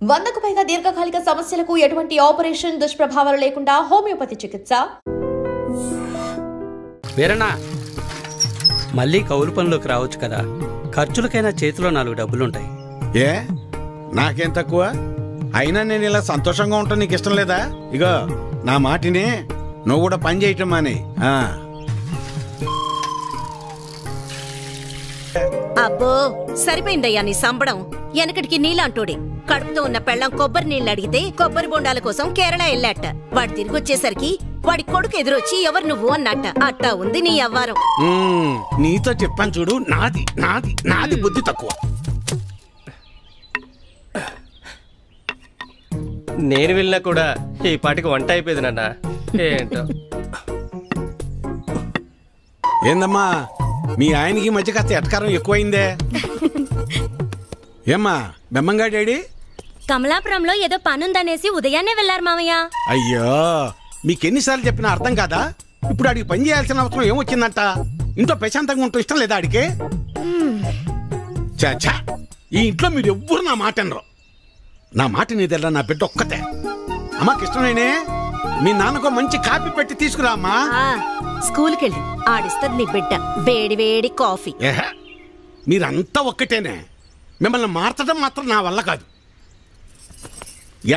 100కు పైగా దీర్ఘకాలిక సమస్యలకు ఎటువంటి ఆపరేషన్ దుష్ప్రభావాలు లేకుండా హోమియోపతి చికిత్స. వీరన్నా, మళ్ళీ కౌలు పనిలోకి రావచ్చు కదా. ఖర్చులకైనా చేతిలో 4 డబ్బులుంటాయి. ఏ నాకేం తక్కువ? అయినా నేను ఇలా సంతోషంగా ఉంటాను నీకు ఇష్టం లేదా? ఇగో నా మాటినే, నువ్వు కూడా పని చేయటం మానే. అబ్బో సరిపోయిందయ్యా నీ సంబడం. వెనకటికి నీలాంటోడే కడుపుతో ఉన్న పెళ్ళం కొబ్బరి నీళ్ళు అడిగితే కొబ్బరి బొండాల కోసం కేరళ వెళ్ళాట. వాడు తిరిగి వచ్చేసరికి వాడి కొడుకు ఎదురొచ్చి ఎవరు నువ్వు అన్నట్ట. అట్టా ఉంది నీ అవ్వారం. నీతో చెప్పాను చూడు, నాది నాది నాది బుద్ధి తక్కువ. నేను వెళ్ళినా కూడా ఈ పాటికి వంట అయిపోయింది నాన్న. ఏంటో ఏందమ్మా మీ ఆయనకి మధ్య కాస్త ఎటకారం ఎక్కువైందే. ఏమ్మా బెమ్మంగా డాడీ? కమలాపురంలో ఏదో పనుందనేసి ఉదయాన్నే వెళ్లారు మామయ్య. అయ్యో మీకెన్నిసార్లు చెప్పినా అర్థం కాదా? ఇప్పుడు ఆడికి పని చేయాల్సిన అవసరం ఏమొచ్చిందంట? ఇంట్లో ప్రశాంతంగా ఉంటూ ఇష్టం లేదా ఆడికి? చాచా ఈ ఇంట్లో మీరు ఎవ్వరు నా మాట అనరు. నా మాట నీదెల్లా, నా బిడ్డ ఒక్కతే. అమ్మా కృష్ణనేనే, మీ నాన్నకో మంచి కాపీ పెట్టి తీసుకురా అమ్మా. స్కూల్కి వెళ్ళి ఆడిస్తుంది నీ బిడ్డ వేడి వేడి కాఫీ. మీరంతా ఒక్కటేనే, మిమ్మల్ని మార్చడం మాత్రం నా వల్ల కాదు.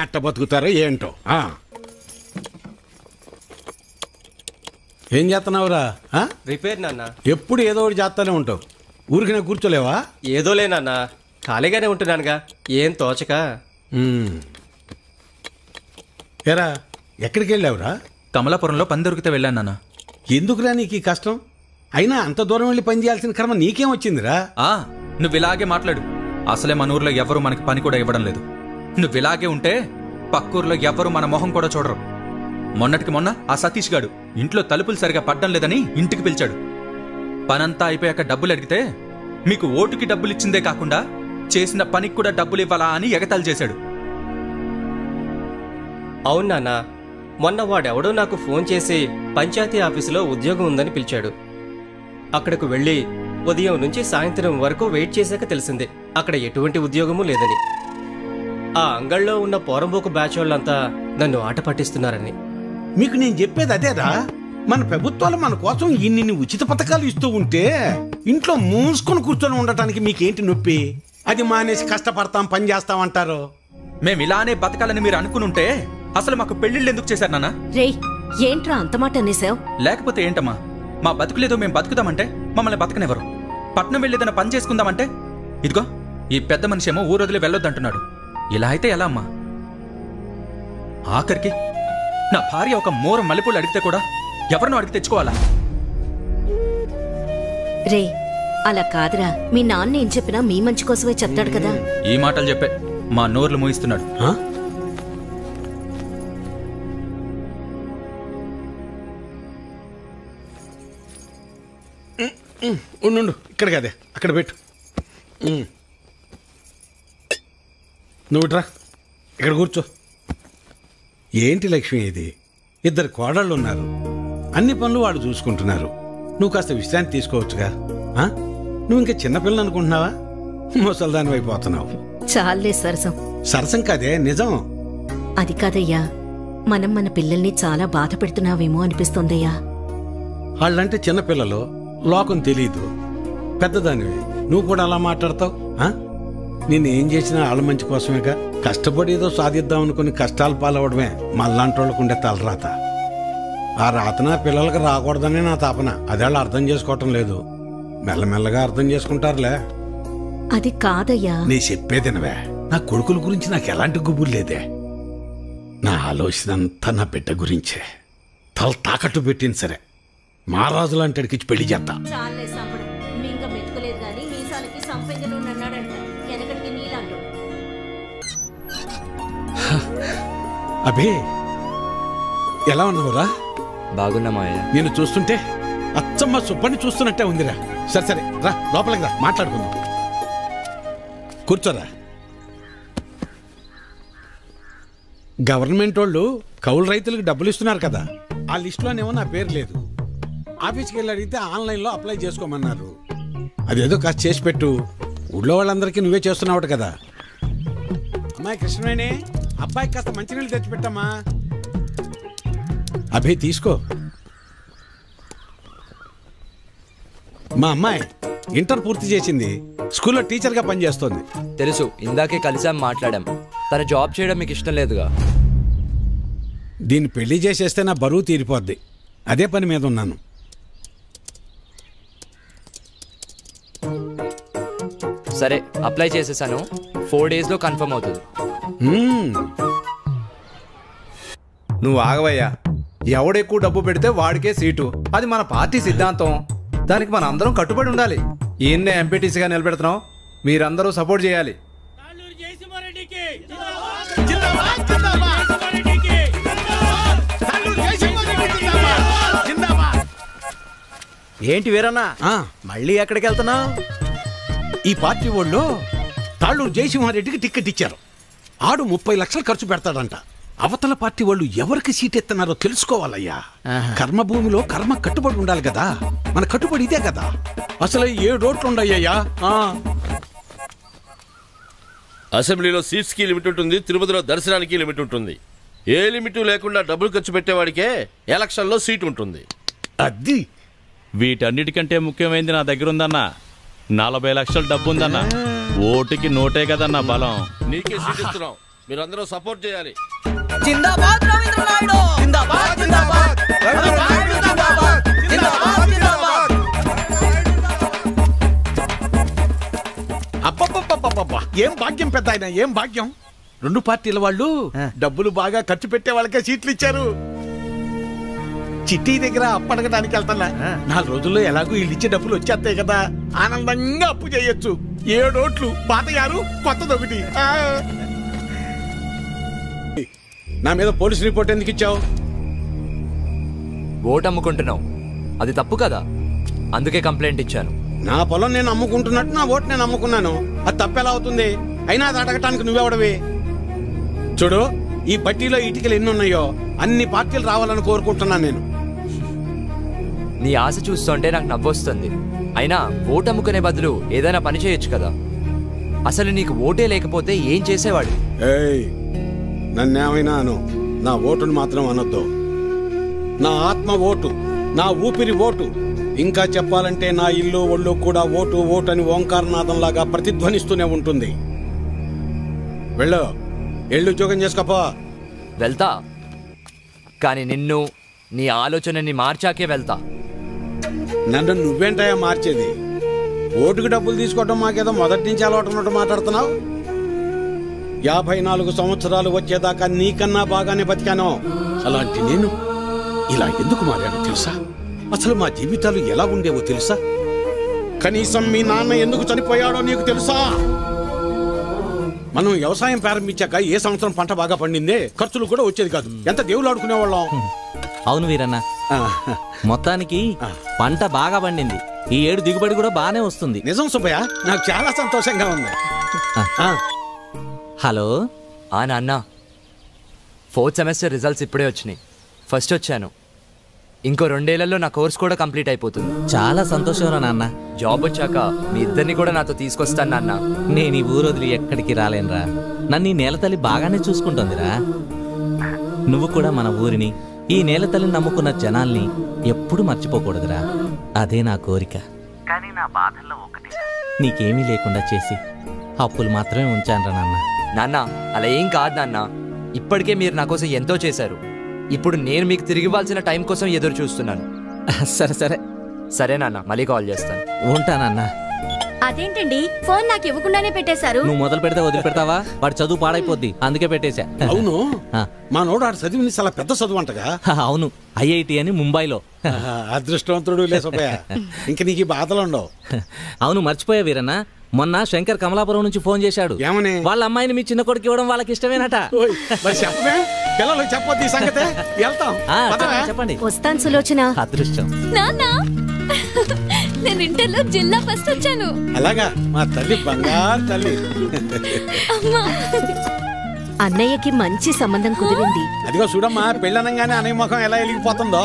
ఎట్ట బతుకుతారో ఏంటో. ఏం చేస్తున్నావురా? రిపేర్ నాన్న. ఎప్పుడు ఏదో ఒకటి చేస్తానే ఉంటావు, ఊరికినే కూర్చోలేవా? ఏదోలే నాన్న, ఖాళీగానే ఉంటున్నానుగా, ఏం తోచక. ఏరా ఎక్కడికి వెళ్ళావురా? కమలాపురంలో పని దొరికితే వెళ్ళాను నాన్న. ఎందుకురా నీకు ఈ కష్టం? అయినా అంత దూరం వెళ్ళి పని చేయాల్సిన కర్మ నీకేం వచ్చిందిరా? నువ్వు ఇలాగే మాట్లాడు. అసలే మన ఊర్లో ఎవరు మనకి పని కూడా ఇవ్వడం లేదు. నువ్వు ఇలాగే ఉంటే పక్కూర్లో ఎవరు మన మొహం కూడా చూడరు. మొన్నటికి మొన్న ఆ సతీష్ గాడు ఇంట్లో తలుపులు సరిగా పడ్డం లేదని ఇంటికి పిలిచాడు. పనంతా అయిపోయాక డబ్బులు అడిగితే మీకు ఓటుకి డబ్బులు ఇచ్చిందే కాకుండా చేసిన పనికి కూడా డబ్బులు ఇవ్వాలా అని ఎగతాళి చేశాడు. అవును నాన్న, మొన్న వాడెవడో నాకు ఫోన్ చేసి పంచాయతీ ఆఫీసులో ఉద్యోగం ఉందని పిలిచాడు. అక్కడకు వెళ్ళి ఉదయం నుంచి సాయంత్రం వరకు వెయిట్ చేశాక తెలిసింది అక్కడ ఎటువంటి ఉద్యోగమూ లేదని. ఆ అంగళ్ళలో ఉన్న పోరంబోకు బ్యాచ్ వాళ్ళంతా నన్ను ఆట పట్టిస్తున్నారని. మీకు నేను చెప్పేది అదేరా, మన ప్రభుత్వాలు మన కోసం ఇన్ని ఉచిత పథకాలు ఇస్తూ ఉంటే ఇంట్లో మూసుకొని కూర్చొని ఉండటానికి మీకేంటి నొప్పి? అది మానేసి కష్టపడతాం పని చేస్తామంటారు. మేము ఇలానే బతకాలని మీరు అనుకునుంటే అసలు మాకు పెళ్లిళ్ళు ఎందుకు చేశారు నాన్న? రేయ్ ఏంట్రా అంత మాట అనేసావు? లేకపోతే ఏంటమ్మా, మా బతుకులేదో మేము బతుకుదామంటే మమ్మల్ని బతకనివ్వరు. పట్నం వెళ్ళేదన్న పని చేసుకుందామంటే ఇదిగో ఈ పెద్ద మనిషి ఏమో ఊరు వదిలి వెళ్ళొద్దంటున్నాడు. ఇలా అయితే ఎలా అమ్మా? ఆఖరికి నా భార్య ఒక మోర మల్లెపూలు అడిగితే కూడా ఎవరినో అడిగి తెచ్చుకోవాలా? రే అలా కాదురా, మీ నాన్న ఏం చెప్పినా మీ మంచి కోసమే చెప్తాడు కదా. ఈ మాటలు చెప్పే మా నోర్లు మోయిస్తున్నాడు. ఉండు, ఇక్కడ కదే అక్కడ పెట్టు. నువ్వుట్రా ఇక్కడ కూర్చో. ఏంటి లక్ష్మి ఇది? 2 కోడళ్ళు ఉన్నారు, అన్ని పనులు వాళ్ళు చూసుకుంటున్నారు. నువ్వు కాస్త విశ్రాంతి తీసుకోవచ్చుగా. నువ్వు ఇంకా చిన్నపిల్లలు అనుకుంటున్నావా? ముసల్దాని అయిపోతున్నావు. చాలే సరసం. సరసం కాదే, నిజం. అది కాదయ్యా, మనం మన పిల్లల్ని చాలా బాధ పెడుతున్నావేమో అనిపిస్తోందయ్యా. వాళ్ళంటే చిన్నపిల్లలు, లోకం తెలీదు. పెద్దదానివి నువ్వు కూడా అలా మాట్లాడతావు? నేను ఏం చేసినా వాళ్ళ మంచి కోసమేగా. కష్టపడి ఏదో సాధిద్దాం అనుకుని కష్టాలు పాలవడమే మళ్ళాంటి వాళ్ళకు ఉండే తలరాత. ఆ రాతన పిల్లలకి రాకూడదని నా తాపన. అదేళ్ళు అర్థం చేసుకోవటం లేదు. మెల్లమెల్లగా అర్థం చేసుకుంటారులే. అది కాదయ్యా. నీ చెప్పేదినవే, నా కొడుకుల గురించి నాకు ఎలాంటి గుబురు లేదే. నా ఆలోచన అంతా నా బిడ్డ గురించే. తల తాకట్టు పెట్టింది సరే, మహారాజు లాంటి అడిగిచ్చి పెళ్లి చేస్తా. అబే ఎలా ఉన్నావురా? బాగున్నా మావయ్య. నేను చూస్తుంటే అచ్చమ్మ సుబ్బని చూస్తున్నట్టే ఉందిరా. సరే సరే రా, లోపలికి రా, మాట్లాడుకుందాం. కూర్చోరా. గవర్నమెంట్ వాళ్ళు కౌలు రైతులకు డబ్బులు ఇస్తున్నారు కదా, ఆ లిస్టులోనేమో నా పేరు లేదు. ఆఫీస్కి వెళ్ళి అడిగితే ఆన్లైన్లో అప్లై చేసుకోమన్నారు. అదేదో కాస్త చేసి పెట్టు. ఊళ్ళో వాళ్ళందరికీ నువ్వే చేస్తున్నావు కదా. అమ్మ అమ్మాయి కృష్ణవేణి, అబ్బాయికి కాస్త మంచినీళ్ళు తెచ్చిపెట్టమ్మా. అభి తీసుకో. మా అమ్మాయి ఇంటర్ పూర్తి చేసింది, స్కూల్లో టీచర్గా పనిచేస్తోంది. తెలుసు, ఇందాకే కలిసాం, మాట్లాడాం. తన జాబ్ చేయడం మీకు ఇష్టం లేదుగా? దీన్ని పెళ్లి చేసేస్తే నా బరువు తీరిపోద్ది, అదే పని మీద ఉన్నాను. సరే, అప్లై చేసేసాను. 4 days లో కన్ఫర్మ్ అవుతుంది. నువ్వు ఆగవయ్యా. ఎవడెక్కువ డబ్బు పెడితే వాడికే సీటు. అది మన పార్టీ సిద్ధాంతం. దానికి మన అందరం కట్టుబడి ఉండాలి. ఈయన్నే ఎంపీటీసీగా నిలబెడుతున్నాం, మీరందరూ సపోర్ట్ చేయాలి. ఏంటి వీరన్నా, మళ్ళీ ఎక్కడికి వెళ్తున్నావు? ఈ పార్టీ వాళ్ళు తాళ్ళూరు జయసింహారెడ్డికి టికెట్ ఇచ్చారు. ఆడు 30 లక్షలు ఖర్చు పెడతాడంట. అవతల పార్టీ వాళ్ళు ఎవరికి సీట్ ఎత్తున్నారో తెలుసుకోవాలయ్యా. కర్మభూమిలో కర్మ కట్టుబడి ఉండాలి కదా, మన కట్టుబడి ఇదే కదా. అసలు 7 ఓట్లు ఉండయ్యా. అసెంబ్లీలో సీట్స్ కి లిమిట్ ఉంటుంది, తిరుపతిలో దర్శనానికి లిమిట్ ఉంటుంది. ఏ లిమిట్ లేకుండా డబ్బులు ఖర్చు పెట్టేవాడికే ఎలక్షన్లో సీట్ ఉంటుంది. అది వీటన్నిటికంటే ముఖ్యమైనది నా దగ్గర ఉందన్నా. 40 లక్షల డబ్బు ఉందన్నా. ఓటుకి నోటే కదన్నా బలం. నీకే సీట్ ఇస్తున్నాం, మీరందరూ సపోర్ట్ చేయాలి. జిందాబాద్ రవీంద్ర నాయుడు, జిందాబాద్ జిందాబాద్ రవీంద్ర నాయుడు, జిందాబాద్ జిందాబాద్ జిందాబాద్. అబ్బబ్బబ్బబ్బబ్బా, ఏం భాగ్యం పెద్ద ఆయన, ఏం భాగ్యం. 2 పార్టీల వాళ్ళు డబ్బులు బాగా ఖర్చు పెట్టే వాళ్ళకే సీట్లు ఇచ్చారు. చిట్టి దగ్గర అప్పడగడానికి వెళ్తానా. 4 రోజుల్లో ఎలాగో వీళ్ళు ఇచ్చే డబ్బులు వచ్చేస్తాయి కదా, ఆనందంగా అప్పు చేయొచ్చు. 7 ఓట్లు, పాత 6, కొత్తది 1. నా మీద పోలీస్ రిపోర్ట్ ఎందుకు ఇచ్చావు? ఓటు అమ్ముకుంటున్నావు, అది తప్పు కదా, అందుకే కంప్లైంట్ ఇచ్చాను. నా పొలం నేను అమ్ముకుంటున్నట్టు నా ఓటు నేను అమ్ముకున్నాను, అది తప్పెలా అవుతుంది? అయినా అది అడగటానికి నువ్వెవడవి? చూడు, ఈ పట్టీలో ఇటుకలు ఎన్ని ఉన్నాయో అన్ని పార్టీలు రావాలని కోరుకుంటున్నాను నేను. నీ ఆశ చూస్తుంటే నాకు నవ్వొస్తుంది. అయినా ఓటు అమ్ముకునే బదులు ఏదైనా పని చేయొచ్చు కదా. అసలు నీకు ఓటే లేకపోతే ఏం చేసేవాడు? ఏయ్, నన్నేమైనా అను, నా ఓటును మాత్రం అనొద్దు. నా ఆత్మ ఓటు, నా ఊపిరి ఓటు. ఇంకా చెప్పాలంటే నా ఇల్లు ఒళ్ళు కూడా ఓటు ఓటు అని ఓంకారనాదంలాగా ప్రతిధ్వనిస్తూనే ఉంటుంది. వెళ్ళు, ఎళ్ళు ఉద్యోగం చేసుకోపో. వెళ్తా, కానీ నిన్ను, నీ ఆలోచనని మార్చాకే వెళ్తా. నన్ను నువ్వేంటయా మార్చేది? ఓటుకు డబ్బులు తీసుకోవడం మాకేదో మొదటి నుంచి అలవాటు ఉన్నట్టు మాట్లాడుతున్నావు. 54 సంవత్సరాలు వచ్చేదాకా నీకన్నా బాగానే బతికాను. అలాంటి నేను ఇలా ఎందుకు మారానో తెలుసా? అసలు మా జీవితాలు ఎలా ఉండేవో తెలుసా? కనీసం మీ నాన్న ఎందుకు చనిపోయాడో నీకు తెలుసా? మనం వ్యవసాయం ప్రారంభించాక ఏ సంవత్సరం పంట బాగా పండిందే, ఖర్చులు కూడా వచ్చేది కాదు. ఎంత దేవుళ్ళు ఆడుకునేవాళ్ళం. అవును వీరన్న, మొత్తానికి పంట బాగా పండింది. ఈ ఏడు దిగుబడి కూడా బానే వస్తుంది. నిజం సుబ్బయ్య, నాకు చాలా సంతోషంగా ఉంది. హలో. నాన్న, 4th సెమిస్టర్ రిజల్ట్స్ ఇప్పుడే వచ్చినాయి. ఫస్ట్ వచ్చాను. ఇంకో 2 ఏళ్లలో నా కోర్స్ కూడా కంప్లీట్ అయిపోతుంది. చాలా సంతోషం రా నాన్న. జాబ్ వచ్చాక మీ ఇద్దరిని కూడా నాతో తీసుకొస్తాను నాన్న. నేను ఈ ఊరు వదిలి ఎక్కడికి రాలేనురా. నన్ను ఈ నేలతల్లి బాగానే చూసుకుంటుందిరా. నువ్వు కూడా మన ఊరిని, ఈ నేలతల్లిని నమ్ముకున్న జనాల్ని ఎప్పుడు మర్చిపోకూడదురా. అదే నా కోరిక. కానీ నా బాధల్లో ఒకటి, నీకేమీ లేకుండా చేసి అప్పులు మాత్రమే ఉంచానురా నాన్న. నాన్న, అలా ఏం కాదు నాన్న. ఇప్పటికే మీరు నా కోసం ఎంతో చేశారు. ఇప్పుడు నేను మీకు తిరిగి ఇవ్వాల్సిన టైం కోసం ఎదురు చూస్తున్నాను. సరే సరే సరే నాన్న, మళ్ళీ కాల్ చేస్తాను. ఉంటానన్నా. అదేంటండి, ఫోన్ నాకు ఇవ్వకుండానే పెట్టేశారు? నువ్వు మొదలు పెడితే వదిలిపెడతావా? వాడు చదువు పాడైపోద్ది, అందుకే పెట్టేశా. అవును, మా నోడు ఆడు చదివింది చాలా పెద్ద చదువు అంటగా. అవును, IIT అని ముంబైలో. అదృష్టవంతుడు లే సుబ్బయ్య, ఇంక నీకు బాధలు ఉండవు. అవును, మర్చిపోయా వీరన్న, మొన్న శంకర్ కమలాపురం నుంచి ఫోన్ చేశాడు. ఏమని? వాళ్ళ అమ్మాయిని మీ చిన్న కొడుకు ఇవ్వడం వాళ్ళకి ఇష్టమేనట. చెప్పమే, పిల్లలు చెప్పొద్దు ఈ సంగతే. వెళ్తాం, చెప్పండి. వస్తాను సులోచన. అదృష్టం. నాన్న, నేను ఇంటర్లో జిల్లా ఫస్ట్ వచ్చాను. అలాగా, మా తల్లి బంగారు తల్లి. అన్నయ్యకి మంచి సంబంధం కుదిరింది. అదిగో చూడమ్మా, పెళ్ళనంగానే అన్నయ్య ముఖం ఎలా వెలిగిపోతుందో.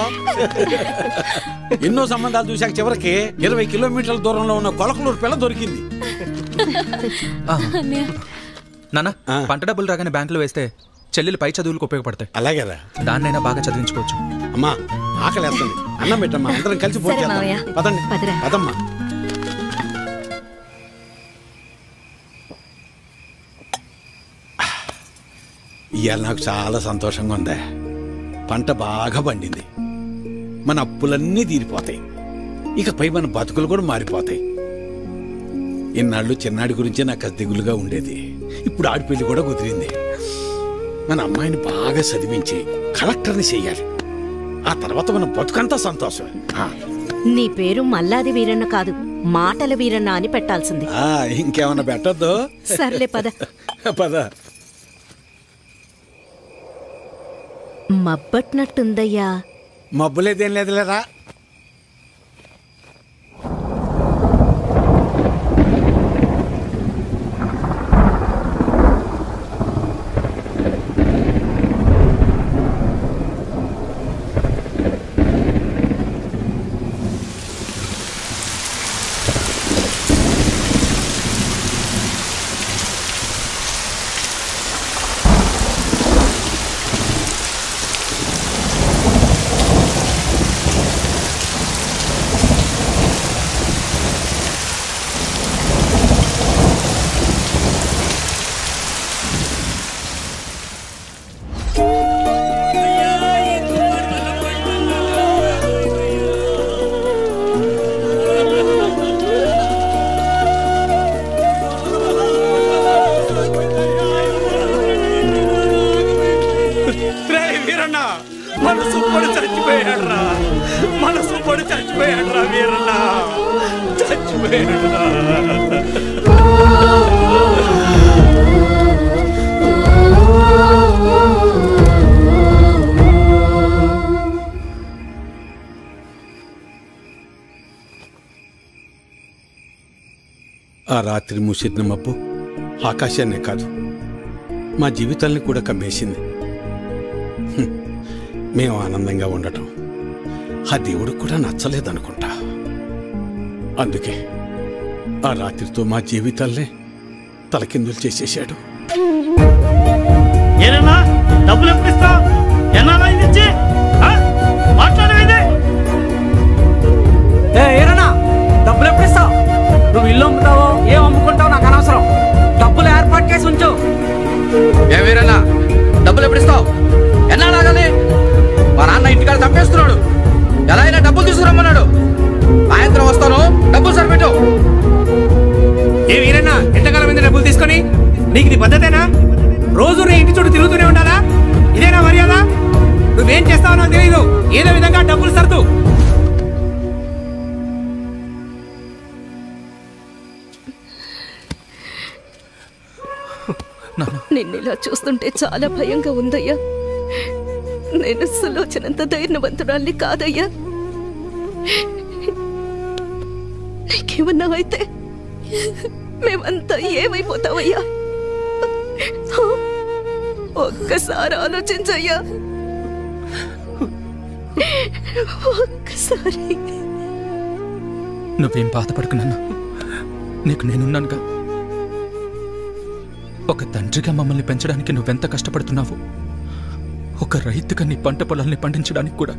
ఎన్నో సంబంధాలు చూశాక చివరికి 20 కిలోమీటర్ల దూరంలో ఉన్న కొలకలూరు పిల్ల దొరికింది. నాన్న పంట డబ్బులు రాగానే బ్యాంకులో వేస్తే చెల్లెలు పై చదువులకు ఉపయోగపడతాయి. అలాగేరా, దాన్నైనా బాగా చదివించుకోవచ్చు. అమ్మా ఆకలి వేస్తుంది, అన్నం పెట్టమ్మా, అందరం కలిసి ఫోన్ చేద్దాం. పదండి పదమ్మా. ఇవాళ నాకు చాలా సంతోషంగా ఉందా. పంట బాగా పండింది, మన అప్పులన్నీ తీరిపోతాయి, ఇకపై మన బతుకులు కూడా మారిపోతాయి. ఇన్నాళ్ళు చిన్నాడి గురించే నాకు దిగులుగా ఉండేది, ఇప్పుడు ఆడి పెళ్లి కూడా కుదిరింది. మన అమ్మాయిని బాగా చదివించి కలెక్టర్ని చెయ్యాలి, ఆ తర్వాత మన బతుకంతా సంతోషం. నీ పేరు మల్లాది వీరన్న కాదు, మాటల వీరన్న అని పెట్టాల్సింది. ఇంకేమన్నా పెట్టద్దు? సర్లే పద. పద. మబ్బట్నట్టుందయ్యా. మబ్బులేదేం లేదులేరా. ఆ రాత్రి మూసిన మబ్బు ఆకాశాన్నే కాదు, మా జీవితాల్ని కూడా కమ్మేసింది. మేము ఆనందంగా ఉండటం ఆ దేవుడికి కూడా నచ్చలేదనుకుంటా. అందుకే ఆ రాత్రితో మా జీవితాల్నే తలకిందులు చేసేశాడు. డబ్బులు ఎప్పుడు ఇస్తావు? డబ్బులు ఎప్పుడు ఇస్తావు? నువ్వు ఇల్లు అమ్ముతావో ఏం అమ్ముకుంటావు నాకు అనవసరం, డబ్బులు ఏర్పాటు చేసి ఉంచు. ఏ వీరన్నా, డబ్బులు ఎప్పుడు ఇస్తావు? ఎన్నాళ్ళాగాలి? మా నాన్న ఇంటికాడ చంపేస్తున్నాడు, ఎలా అయినా డబ్బులు తీసుకురమ్మన్నాడు. సాయంత్రం వస్తాను, డబ్బులు సరిపెట్టు. ఏ వీరన్నా, ఎంతకాలం మీద డబ్బులు తీసుకొని? నీకు ఇది పద్ధతేనా? రోజు నీ ఇంటి చుట్టూ తిరుగుతూనే ఉండాలా? ఇదేనా మర్యాద? నువ్వేం చేస్తావో నాకు తెలియదు, ఏదో విధంగా డబ్బులు సర్దు. నిన్నిలా చూస్తుంటే చాలా భయంగా ఉందయ్యా. నేను సులోచనంత ధైర్యవంతురాల్ని కాదయ్యా. నీకేమన్నా అయితే మేమంతా ఏమైపోతావయ్యా? ఒక్కసారి ఆలోచించయ్యా, ఒక్కసారి. నువ్వేం బాధపడకు నాన్న, నీకు నేనున్నానుగా. ఒక తండ్రిగా మమ్మల్ని పెంచడానికి నువ్వెంత కష్టపడుతున్నావు, ఒక రైతుగా నీ పంట పొలాల్ని పండించడానికి కూడా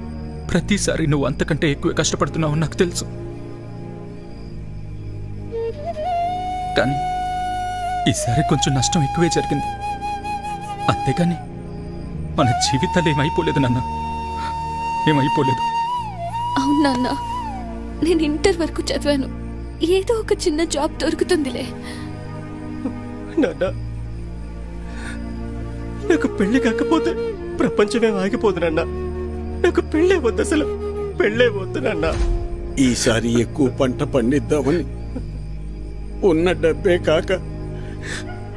ప్రతిసారి నువ్వు అంతకంటే ఎక్కువ కష్టపడుతున్నావు నాకు తెలుసు. కానీ ఈసారి కొంచెం నష్టం ఎక్కువే జరిగింది, అంతేగాని మన జీవితాలు ఏమైపోలేదు నాన్న, ఏమైపోలేదు. అవును నాన్న, నేను ఇంటర్ వరకు చదివాను, ఏదో ఒక చిన్న జాబ్ దొరుకుతుందిలే. నాన్న, నాకు పెళ్లి కాకపోతే ప్రపంచమే ఆగిపోదు నాన్న. నాకు పెళ్ళే వద్దు, అసలు పెళ్ళే వద్దు నాన్న. ఈసారి ఎక్కువ పంట పండిద్దామని ఉన్న డబ్బే కాక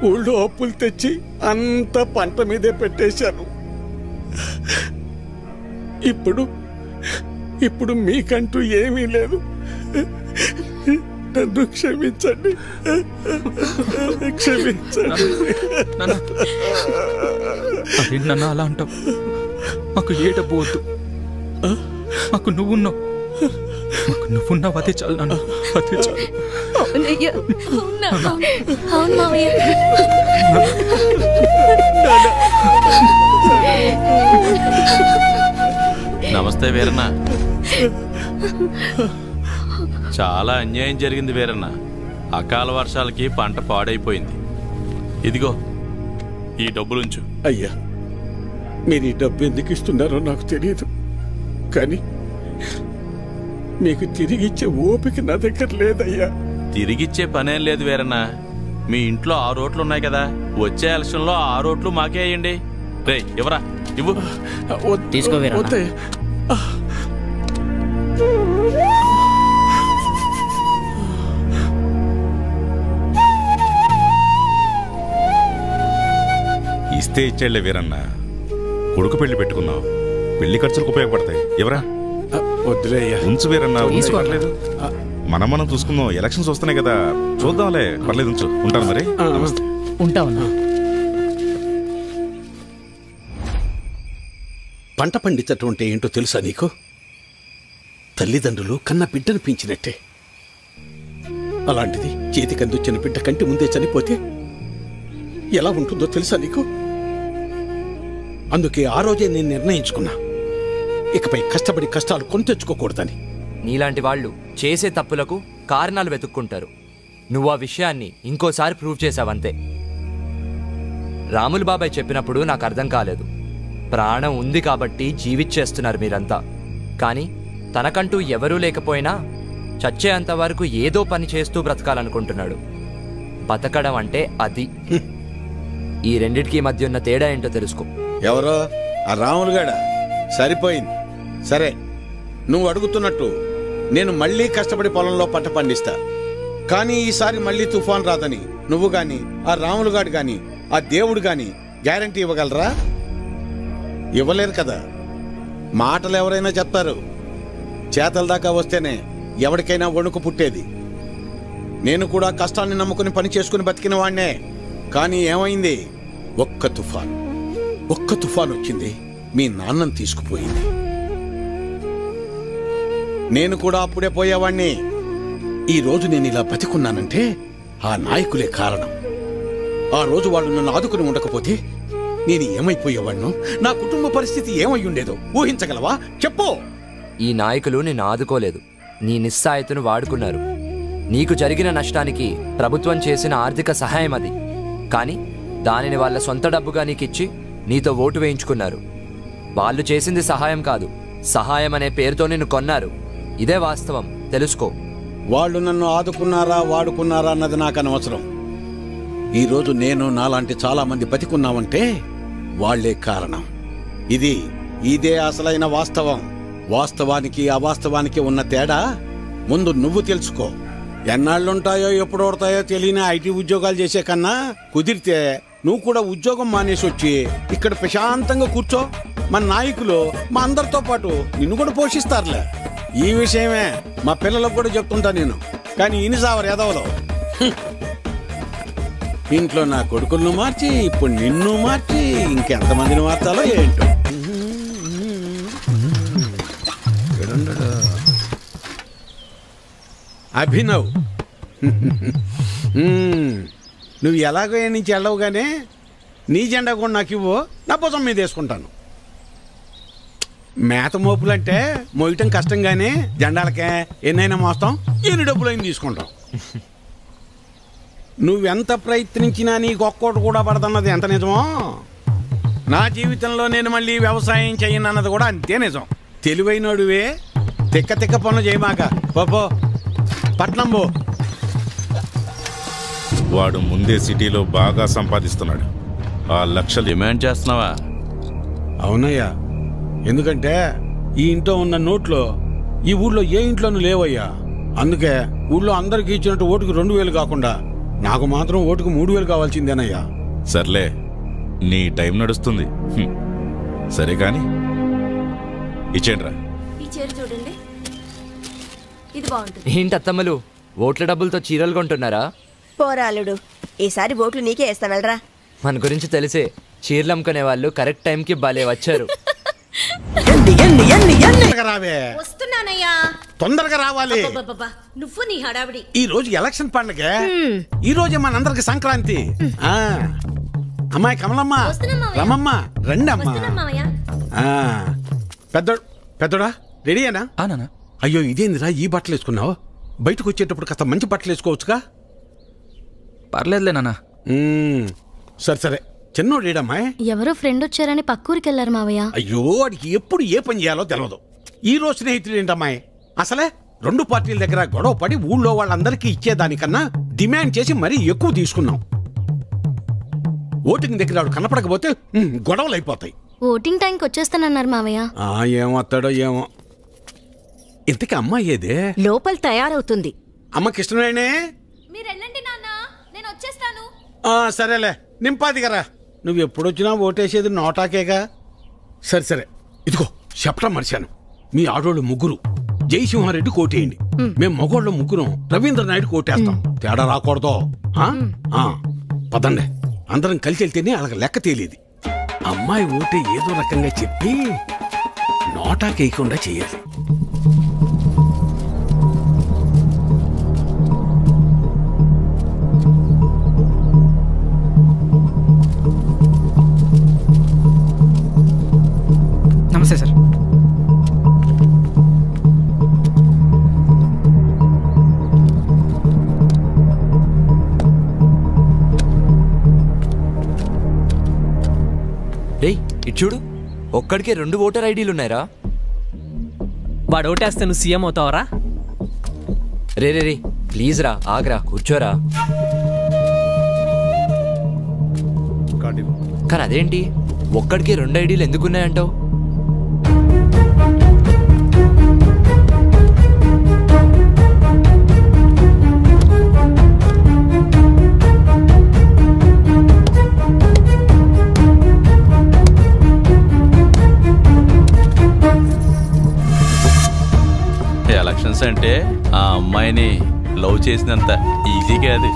ఊళ్ళో అప్పులు తెచ్చి అంత పంట మీదే పెట్టేశాను. ఇప్పుడు మీకంటూ ఏమీ లేదు. నన్ను క్షమించండి, క్షమించండి. అదేంటన్నా అలా అంటావు? మాకు ఏ డబ్బు వద్దు, మాకు నువ్వున్నావు. నువ్వున్నావు అదే చాలు నాన్న, అదే చాలు. అవునయ్యా, అవునా? అవును మావయ్య. నమస్తే వీరన్న. చాలా అన్యాయం జరిగింది వీరన్న. అకాల వర్షాలకి పంట పాడైపోయింది. ఇదిగో ఈ డబ్బులుంచు. అయ్యా, మీరు ఈ డబ్బు ఎందుకు ఇస్తున్నారో నాకు తెలియదు, కానీ మీకు తిరిగిచ్చే ఓపిక నా దగ్గర లేదయ్యా. తిరిగిచ్చే పనేం లేదు వీరన్న. మీ ఇంట్లో 6 ఓట్లు ఉన్నాయి కదా, వచ్చే ఎలక్షన్లో 6 ఓట్లు మాకే వేయండి. రే ఇవ్వరా, ఇవ్వు. తీసుకో వీరన్న. ఇస్తే ఇచ్చేళ్లే వీరన్న. కొడుకు పెళ్లి పెట్టుకున్నావు, పెళ్లి ఖర్చులకు ఉపయోగపడతాయి. ఎవరా వద్దులేయ్యా, ఉంచు వీరన్న. పర్లేదు, మనం చూసుకుందాం. ఎలక్షన్స్ వస్తున్నాయి కదా, చూద్దాంలే. పర్లేదు, ఉంచు. ఉంటాను మరి. ఉంటావున్నా. పంట పండించటం అంటే ఏంటో తెలుసా నీకు? తల్లిదండ్రులు కన్న బిడ్డను పెంచినట్టే. అలాంటిది చేతికి అందించిన బిడ్డ కంటి ముందే చనిపోతే ఎలా ఉంటుందో తెలుసా నీకు? అందుకే ఆ రోజే నేను నిర్ణయించుకున్నా, ఇకపై కష్టపడి కష్టాలు కొని తెచ్చుకోకూడదని. నీలాంటి వాళ్ళు చేసే తప్పులకు కారణాలు వెతుక్కుంటారు. నువ్వు ఆ విషయాన్ని ఇంకోసారి ప్రూవ్ చేశావంతే. రాములు బాబాయ్ చెప్పినప్పుడు నాకు అర్థం కాలేదు. ప్రాణం ఉంది కాబట్టి జీవిచ్చేస్తున్నారు మీరంతా. కానీ తనకంటూ ఎవరూ లేకపోయినా చచ్చేంత వరకు ఏదో పని చేస్తూ బ్రతకాలనుకుంటున్నాడు. బతకడం అంటే అది. ఈ రెండిటికి మధ్య ఉన్న తేడా ఏంటో తెలుసుకో. ఎవరో ఆ రాములుగాడ సరిపోయింది. సరే, నువ్వు అడుగుతున్నట్టు నేను మళ్ళీ కష్టపడి పొలంలో పంట పండిస్తా. కానీ ఈసారి మళ్ళీ తుఫాన్ రాదని నువ్వు గాని, ఆ రాములుగాడు గాని, ఆ దేవుడు గాని గ్యారంటీ ఇవ్వగలరా? ఇవ్వలేరు కదా. మాటలు ఎవరైనా చెప్తారు, చేతల దాకా వస్తేనే ఎవరికైనా వణుకు పుట్టేది. నేను కూడా కష్టాన్ని నమ్ముకుని పని చేసుకుని బతికిన వాణ్ణే. కానీ ఏమైంది? ఒక్క తుఫాన్ వచ్చింది, మీ నాన్నని తీసుకుపోయింది. నేను కూడా అప్పుడే పోయేవాణ్ణి. ఈ రోజు నేను ఇలా బతికున్నానంటే ఆ నాయకులే కారణం. ఆ రోజు వాళ్ళు నన్ను ఆదుకుని ఉండకపోతే నేను ఏమైపోయేవాణ్ణో, నా కుటుంబ పరిస్థితి ఏమై ఉండేదో ఊహించగలవా? చెప్పు. ఈ నాయకులు నిన్ను ఆదుకోలేదు, నీ నిస్సాయతను వాడుకున్నారు. నీకు జరిగిన నష్టానికి ప్రభుత్వం చేసిన ఆర్థిక సహాయం అది. కానీ దానిని వాళ్ళ సొంత డబ్బుగా నీకిచ్చి నీతో ఓటు వేయించుకున్నారు. వాళ్ళు చేసింది సహాయం కాదు, సహాయం అనే పేరుతో నిన్ను కొన్నారు. ఇదే వాస్తవం, తెలుసుకో. వాళ్ళు నన్ను ఆదుకున్నారా వాడుకున్నారా అన్నది నాకు అనవసరం. ఈరోజు నేను నాలాంటి చాలా మంది బతికున్నామంటే వాళ్లే కారణం. ఇదే అసలైన వాస్తవం. వాస్తవానికి అవాస్తవానికి ఉన్న తేడా ముందు నువ్వు తెలుసుకో. ఎన్నాళ్ళుంటాయో ఎప్పుడు ఓడతాయో తెలియని ఐటీ ఉద్యోగాలు చేసే కన్నా కుదిరితే నువ్వు కూడా ఉద్యోగం మానేసి వచ్చి ఇక్కడ ప్రశాంతంగా కూర్చో. మన నాయకులు మా అందరితో పాటు నిన్ను కూడా పోషిస్తారులే. ఈ విషయమే మా పిల్లలకు కూడా చెప్తుంటా నేను. కానీ ఇనిసావరు ఎదవలో ఇంట్లో నా కొడుకులను మార్చి ఇప్పుడు నిన్ను మార్చి ఇంకెంతమందిని మార్చాలో ఏంటో. అభినవ్, నువ్వు ఎలాగో నుంచి వెళ్ళవుగానే నీ జెండా కూడా నాకు ఇవ్వు, నా భుజం మీద వేసుకుంటాను. మేత మోపులంటే మోయటం కష్టంగానే జెండాలకే ఎన్నైనా మోస్తాం, ఎన్ని డబ్బులైనా తీసుకుంటాం. నువ్వెంత ప్రయత్నించినా నీకు ఒక్కోటి కూడా పడదన్నది ఎంత నిజమో, నా జీవితంలో నేను మళ్ళీ వ్యవసాయం చేయనన్నది కూడా అంతే నిజం. తెలివైనడువే, తిక్క పనులు చేయమాక. పో పట్నం పో. వాడు ముందే సిటీలో బాగా సంపాదిస్తున్నాడు. ఆ లక్షలు డిమాండ్ చేస్తున్నావా? అవునయ్యా, ఎందుకంటే ఈ ఇంట్లో ఉన్న నోట్లో ఈ ఊళ్ళో ఏ ఇంట్లోనూ లేవయ్యా. అందుకే ఊళ్ళో అందరికి ఇచ్చినట్టు ఓటుకు 2000 కాకుండా నాకు మాత్రం ఓటుకు 3000 కావాల్సిందేనయ్యా. సర్లే, నీ టైం నడుస్తుంది. సరే కాని ఇచ్చేండ్రా. ఈ చీర చూడండి, ఇది బాగుంటుంది. ఏంటి అత్తమ్మలు, ఓట్ల డబ్బులతో చీరలు కొంటున్నారా? పోరాలుడు, ఈసారి ఓట్లు నీకే వేస్తా వెళ్ళరా. మన గురించి తెలిసే చీరలు అమ్ముకునే వాళ్ళు కరెక్ట్ టైంకి భలే వచ్చారు. రావే వస్తున్నానయ్యా. తొందరగా రావాలి. అబ్బబ్బబ్బబ్బా, నువ్వు నీ హడావిడి. ఈ రోజు ఎలక్షన్ పండుగ, ఈ రోజే మనందరికి సంక్రాంతి. అమ్మాయి కమలమ్మ, రమమ్మ, రండి అమ్మా. పెద్దోడా రెడీయేనా? అయ్యో ఇదేందిరా ఈ బట్టలు వేసుకున్నావు? బయటకు వచ్చేటప్పుడు కాస్త మంచి బట్టలు వేసుకోవచ్చుగా. పర్లేదులే నాన్న. సరే సరే. చిన్నోడు ఏడమ్మాయి? ఎవరో ఫ్రెండ్ వచ్చారని పక్కూరికి వెళ్ళారు మావయ్య. అయ్యో వాడికి ఎప్పుడు ఏ పని చేయాలో తెలియదు. ఈ రోజు స్నేహితుడు ఏంటమ్మాయి? అసలే 2 పార్టీల దగ్గర గొడవ పడి ఊళ్ళో వాళ్ళందరికీ ఇచ్చేదానికన్నా డిమాండ్ చేసి మరీ ఎక్కువ తీసుకున్నాం. ఓటింగ్ దగ్గర వాడు కనపడకపోతే గొడవలు అయిపోతాయి. ఓటింగ్ టైంకి వచ్చేస్తానన్నారు మావయ్య. ఏమొస్తాడో ఏమో. ఇంతకీ అమ్మాయి ఏదే? లోపల తయారవుతుంది. అమ్మ కృష్ణవేణే, మీరెళ్ళండి నాన్న, నేను వచ్చేస్తాను. సరేలే నింపాదిగరా. నువ్వు ఎప్పుడొచ్చినా ఓటేసేది నోటాకేగా. సరే సరే, ఇదిగో చెప్పడం మర్చాను. మీ ఆడోళ్ళు ముగ్గురు జయసింహారెడ్డి కోటేయండి. మేము మగోళ్ళ ముగ్గురం రవీంద్ర నాయుడు కోటేస్తాం. తేడా రాకూడదు. పదండి, అందరం కలిసి వెళ్తేనే అలాగ లెక్క తేలేది. అమ్మాయి ఓటే ఏదో రకంగా చెప్పి నోటాకేయకుండా చేయాలి. నమస్తే సార్. డేయ్ ఇటు చూడు, ఒక్కడికే 2 ఓటర్ ఐడీలు ఉన్నాయరా. వాడు ఓటేస్తే నువ్వు CM అవుతావరా? Ray ray ray please రా, ఆగ్రా, కూర్చోరా. కానీ అదేంటి ఒక్కడికి 2 ఐడీలు ఎందుకున్నాయంటావు? ఎలక్షన్స్ అంటే ఆ అమ్మాయిని లవ్ చేసినంత ఈజీ కాదు.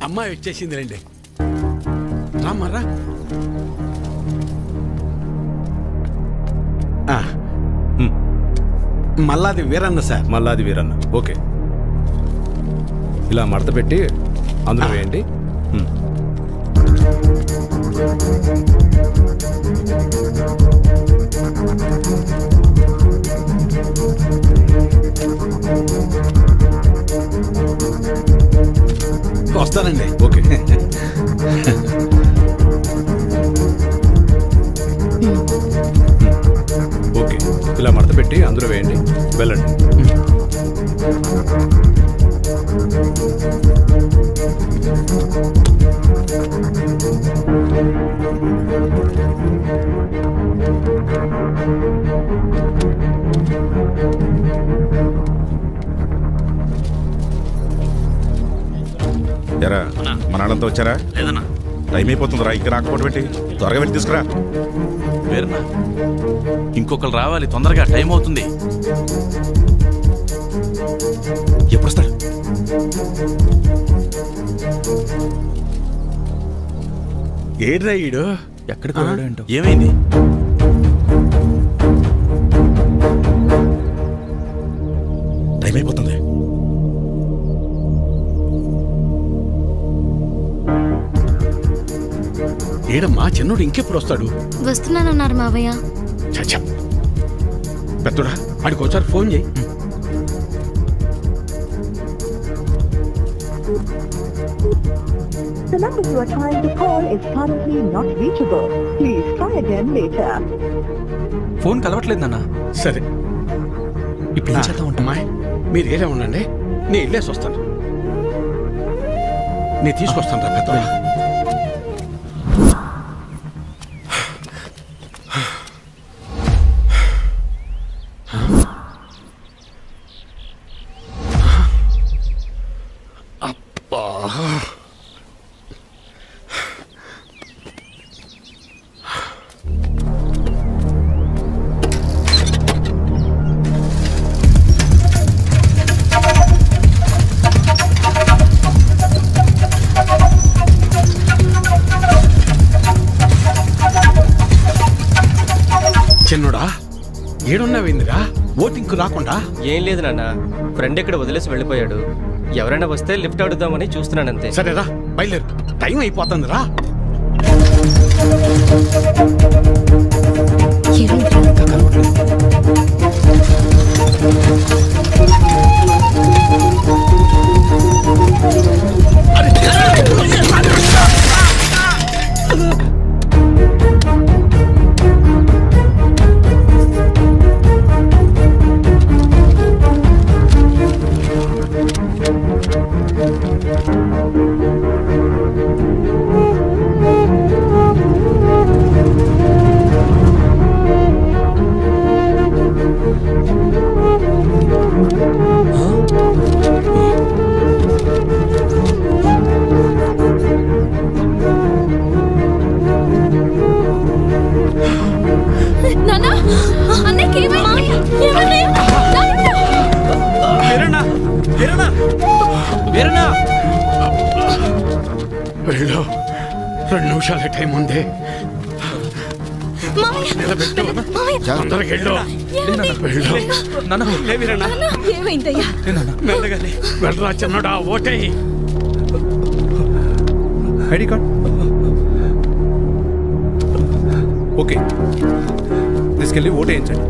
అమ్మాయి వచ్చేసింది రండి. రామ్మరా. మల్లాది వీరన్న సార్. మల్లాది వీరన్న, ఓకే. ఇలా మడత పెట్టి అందులో వేయండి. వస్తానండి. ఓకే. ఓకే, ఇలా మడత పెట్టి అందులో వేయండి. వెళ్ళండి. ఎరా మన వాళ్ళంతా వచ్చారా? లేదన్నా. టైం అయిపోతుందిరా, ఇంకా రాకపోవడం పెట్టి. త్వరగా వెళ్ళి తీసుకురా. వేరన్నా, ఇంకొకరు రావాలి తొందరగా, టైం అవుతుంది. ఎప్పుడు వస్తాడు? ఏడ్రా ఈడు? ఎక్కడికి వెళ్ళాడంటో. ఏమైంది? టైం అయిపోతుంది. ఏడమ్మా చిన్నోడు ఇంకెప్పుడు వస్తాడు? వస్తున్నానన్నారు మావయ్య. చచ్చా పెద్దోడా వాడికి ఒకసారి ఫోన్ చేయి. The number you are trying to call is currently not reachable. Please try again later. Phone కలవట్లేదు నాన్న. సరే ఇప్పుడు ఏం చేద్దాం అమ్మాయి, మీరు ఏదే ఉండండి, నేను వెళ్ళేసి వస్తాను. నేను తీసుకొస్తాను రా పెద్దోడా. చిన్నోడా ఏడున్నావేందిరా ఓటింగ్కు రాకుండా? ఏం లేదు నాన్న, ఫ్రెండ్ ఇక్కడ వదిలేసి వెళ్ళిపోయాడు. ఎవరైనా వస్తే లిఫ్ట్ అడుగుదామని చూస్తున్నానంతే. సరేరా బయలుదేరు, టైం అయిపోతుంది రా. వెళ్ళు, 2 నిమిషాల టైం ఉంది. తొందరగా వెళ్ళు. వెళ్ళరా చిన్నడా, ఓటే ఐడి కార్డ్. ఓకే, తీసుకెళ్ళి ఓటేయించండి.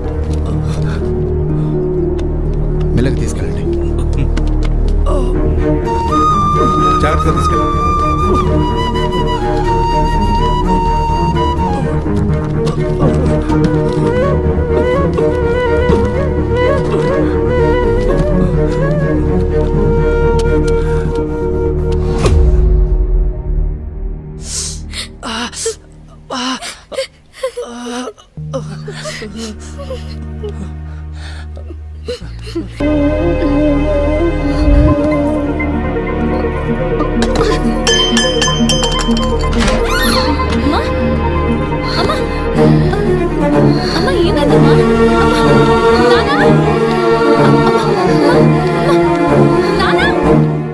మెల్లగా తీసుకెళ్ళండి, జాగ్రత్తగా తీసుకెళ్ళండి.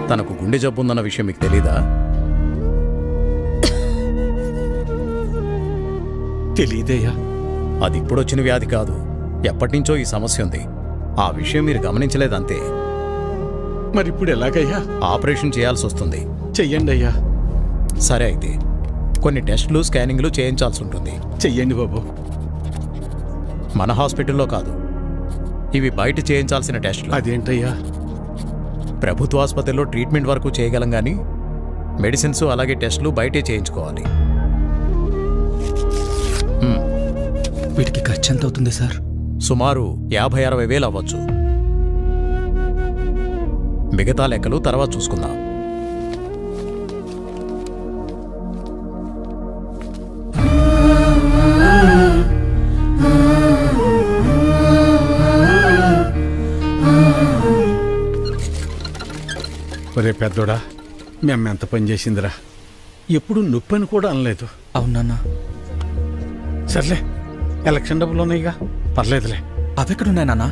తనకు గుండె జబ్బు ఉందన్న విషయం మీకు తెలీదా? తెలీదయ్యా. అది ఇప్పుడొచ్చిన వ్యాధి కాదు, ఎప్పటినుంచో ఈ సమస్య ఉంది. ఆ విషయం మీరు గమనించలేదంతే. మరి ఇప్పుడు ఎలాగయ్యా? ఆపరేషన్ చేయాల్సి వస్తుంది. చెయ్యండి అయ్యా. సరే అయితే కొన్ని టెస్టులు స్కానింగ్లు చేయించాల్సి ఉంటుంది. చెయ్యండి బాబు. మన హాస్పిటల్లో కాదు, ఇవి బయట చేయించాల్సిన టెస్టులు. అదేంటయ్యా? ప్రభుత్వ ఆసుపత్రిలో ట్రీట్మెంట్ వరకు చేయగలం కానీ మెడిసిన్స్ అలాగే టెస్టులు బయటే చేయించుకోవాలి. వీటికి ఖర్చు ఎంత అవుతుంది సార్? సుమారు 50-60 వేలు అవ్వచ్చు. మిగతా లెక్కలు తర్వాత చూసుకుందాం. ఒరే పెద్దోడా, మేము ఎంత పని చేసిందిరా. ఎప్పుడు నొప్పని కూడా అనలేదు. అవునన్నా. సర్లే, ఎలక్షన్ డబ్బులు ఉన్నాయిగా, పర్లేదులే. అవెక్కడున్నాయి నాన్న?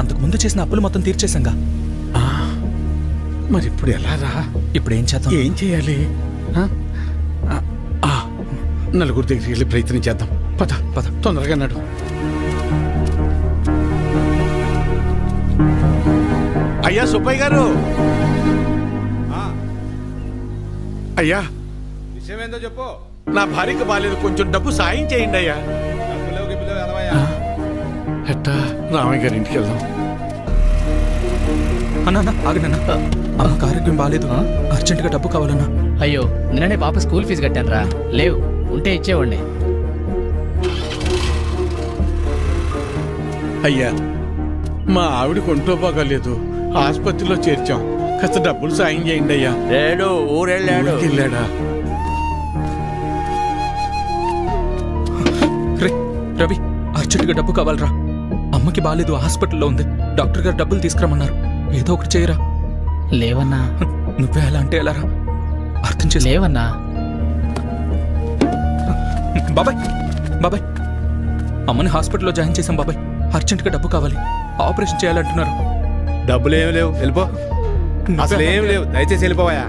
అంతకుముందు చేసిన అప్పులు మొత్తం తీర్చేశాంగా. మరి ఇప్పుడు ఎలా రా? ఇప్పుడు ఏం చేద్దాం? ఏం చేయాలి? నలుగురు దగ్గరికి వెళ్ళి ప్రయత్నం చేద్దాం. పద పద, తొందరగా నడు. అయ్యా సుబ్బయ్య గారు, అయ్యా విషయం ఏందో చెప్పు. నా భార్యకి బాలేదు, కొంచెం డబ్బు సాయం చేయండి అయ్యా. ఎట్టా రామయ్య గారి ఇంటికి వెళ్దాం. అన్నా ఆగనన్నా, అమ్మకి ఆరోగ్యం బాగాలేదు, అర్జెంటుగా డబ్బు కావాలన్నా. అయ్యో నిన్ననే పాప స్కూల్ ఫీజు కట్టాను రా. లేవు, ఉంటే ఇచ్చేవాడిని. అయ్యా, మా ఆవిడకి ఒంట్లో బాగాలేదు, ఆసుపత్రిలో చేర్చాం, కాస్త డబ్బులు సాయం చేయండి అయ్యా. లేడు, ఊరెళ్ళాడు. వెళ్ళాడా? రవి, అర్జెంటుగా డబ్బు కావాలరా. అమ్మకి బాగాలేదు, హాస్పిటల్లో ఉంది, డాక్టర్ గారు డబ్బులు తీసుకురమ్మన్నారు. ఏదో ఒకటి చేయరా. లేవన్నా. నువ్వే అలా అంటే ఎలా రా? అర్థం చేసి. లేవన్నా. బాబాయ్ బాబాయ్, అమ్మని హాస్పిటల్లో జాయిన్ చేశాం బాబాయ్. అర్జెంటుగా డబ్బు కావాలి, ఆపరేషన్ చేయాలంటున్నారు. డబ్బులు ఏమి లేవు, వెళ్ళిపో. అసలు ఏం లేవు, దయచేసి వెళ్ళిపోవా.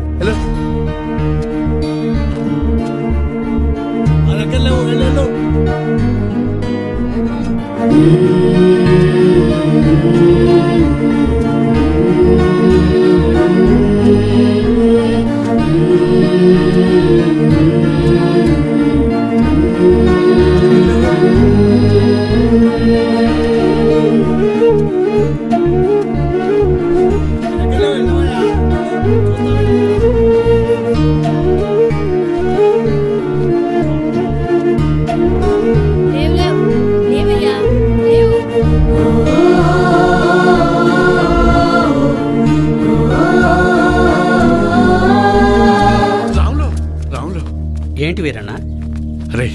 ఏంటి వీరన్నా? రే,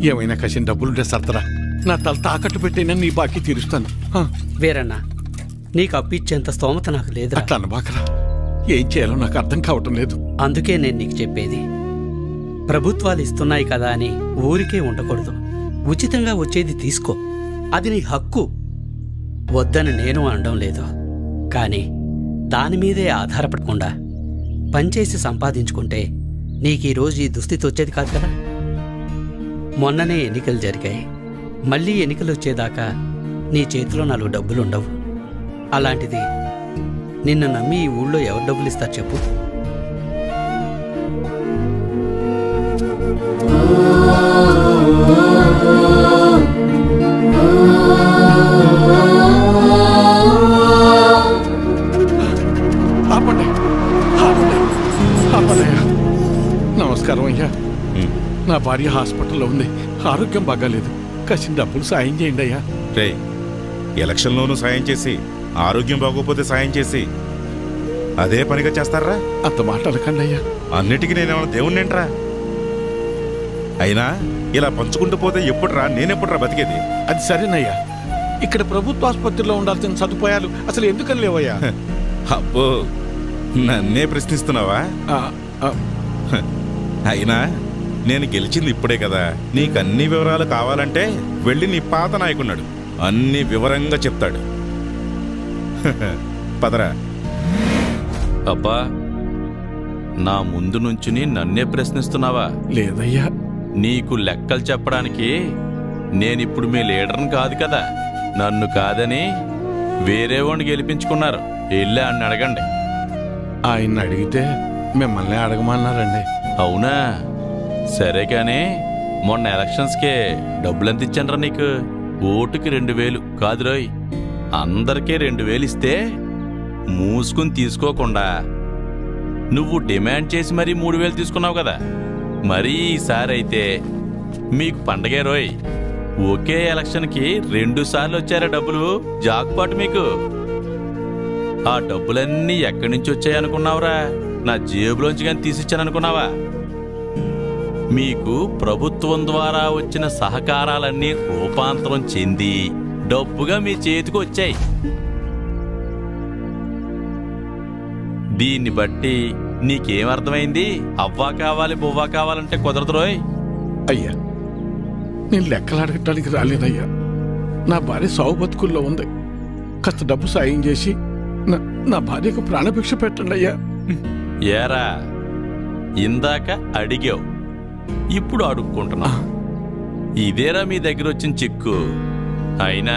ఏమైనా కసిన డబ్బులుంటే సర్దరా, నా తల తాకట్టు పెట్టైనా నీ బాకీ తీరుస్తాను. వీరన్నా, నీకు అప్పిచ్చేంత స్తోమత నాకు లేదు. అట్లా అనబాకరా, ఏం చేయాలో నాకు అర్థం కావటం లేదు. అందుకే నేను నీకు చెప్పేది, ప్రభుత్వాలు ఇస్తున్నాయి కదా అని ఊరికే ఉండకూడదు. ఉచితంగా వచ్చేది తీసుకో, అది నీ హక్కు. వద్దని నేను అనడం లేదు, కానీ దానిమీదే ఆధారపడకుండా పనిచేసి సంపాదించుకుంటే నీకీరోజు ఈ దుస్థితి వచ్చేది కాదు కదా. మొన్ననే ఎన్నికలు జరిగాయి, మళ్ళీ ఎన్నికలు వచ్చేదాకా నీ చేతిలో 4 డబ్బులుండవు. అలాంటిది నిన్ను నమ్మి ఈ ఊళ్ళో ఎవరు డబ్బులు ఇస్తారు చెప్పు? నమస్కారం అయ్యా. నా భార్య హాస్పిటల్లో ఉంది, ఆరోగ్యం బాగాలేదు, కాసిన డబ్బులు సాయం చేయండి అయ్యా. రే, ఎలక్షన్లోనూ సాయం చేసి ఆరోగ్యం బాగోపోతే సాయం చేసి అదే పనిగా చేస్తారా? అంత మాట అనకండి అయ్యా. అన్నిటికీ నేనేమన్నా దేవుణ్ణేంట్రా? అయినా ఇలా పంచుకుంటూ పోతే నేనెప్పుడురా బతికేది? అది సరేనయ్యా, ఇక్కడ ప్రభుత్వ ఆసుపత్రిలో ఉండాల్సిన సదుపాయాలు అసలు ఎందుకని లేవయ్యా? అబ్బో, నన్నే ప్రశ్నిస్తున్నావా? అయినా నేను గెలిచింది ఇప్పుడే కదా. నీకు అన్ని వివరాలు కావాలంటే వెళ్ళి నీ పాత నాయకున్నాడు, అన్ని వివరంగా చెప్తాడు. పదరా. అబ్బా, నా ముందు నుంచుని నన్నే ప్రశ్నిస్తున్నావా? లేదయ్యా. నీకు లెక్కలు చెప్పడానికి నేనిప్పుడు మీ లీడర్ని కాదు కదా. నన్ను కాదని వేరే వాడిని గెలిపించుకున్నారు, వెళ్ళి అని అడగండి. ఆయన్ని అడిగితే మిమ్మల్ని అడగమన్నారండి. అవునా? సరే కానీ మొన్న ఎలక్షన్స్కే డబ్బులెంత ఇచ్చానరా నీకు? ఓటుకి 2000 కాదు రోయ్, అందరికీ 2000 ఇస్తే మూసుకుని తీసుకోకుండా నువ్వు డిమాండ్ చేసి మరీ 3000 తీసుకున్నావు కదా. మరీ ఈసారి అయితే మీకు పండగే రోయ్. ఒకే ఎలక్షన్కి 2 సార్లు వచ్చారా డబ్బులు? జాక్పాటు మీకు. ఆ డబ్బులన్నీ ఎక్కడి నుంచి వచ్చాయనుకున్నావురా? నా జేబులోంచి కానీ తీసిచ్చాననుకున్నావా? మీకు ప్రభుత్వం ద్వారా వచ్చిన సహకారాలన్నీ రూపాంతరం చెంది డబ్బుగా మీ చేతికి వచ్చాయి. దీన్ని బట్టి నీకేమర్థమైంది? అవ్వా కావాలి బువ్వా కావాలంటే కుదరదు రోయ్. అయ్యా, నేను లెక్కలు అడగటానికి రాలేదయ్యా. నా భార్య సావు బతుకుల్లో ఉంది, కాస్త డబ్బు సాయం చేసి నా భార్యకు ప్రాణభిక్ష పెట్టండి అయ్యా. ఏరా, ఇందాక అడిగావు, ఇప్పుడు అడుక్కుంటున్నా. ఇదేరా మీ దగ్గర వచ్చిన చిక్కు. అయినా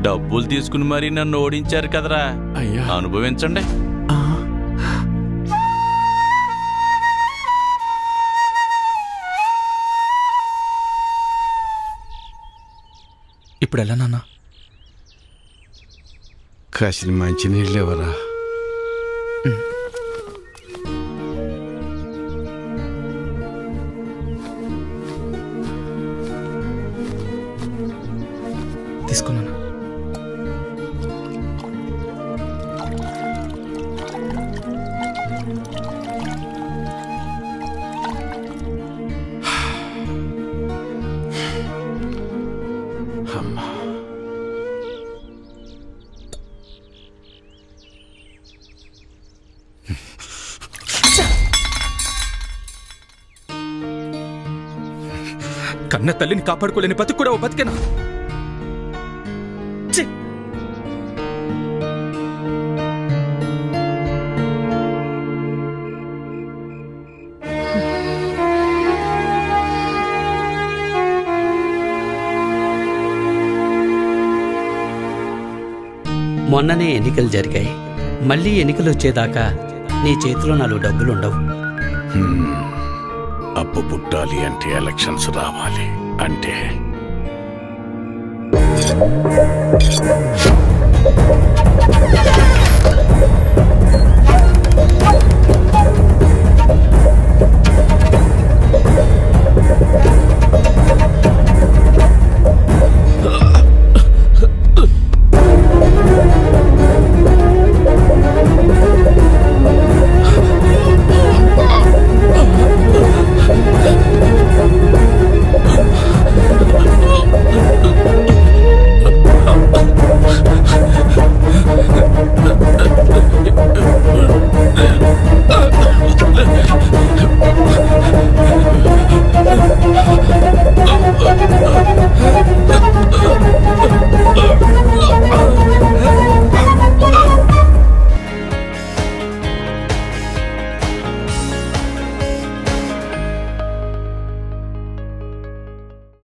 డబ్బులు తీసుకుని మరీ నన్ను ఓడించారు కదరా, అనుభవించండి. ఇప్పుడు ఎలా నాన్న? కాసిన మంచినీళ్ళు ఎవరా? తీసుకున్నాను. కన్న తల్లిని కాపాడుకోలేని బతుకు కూడా ఓ బతికేనా? మొన్ననే ఎన్నికలు జరిగాయి. మళ్ళీ ఎన్నికలు వచ్చేదాకా నీ చేతిలో 4 డబ్బులుండవు. అప్పు పుట్టాలి అంటే ఎలక్షన్స్ రావాలి అంటే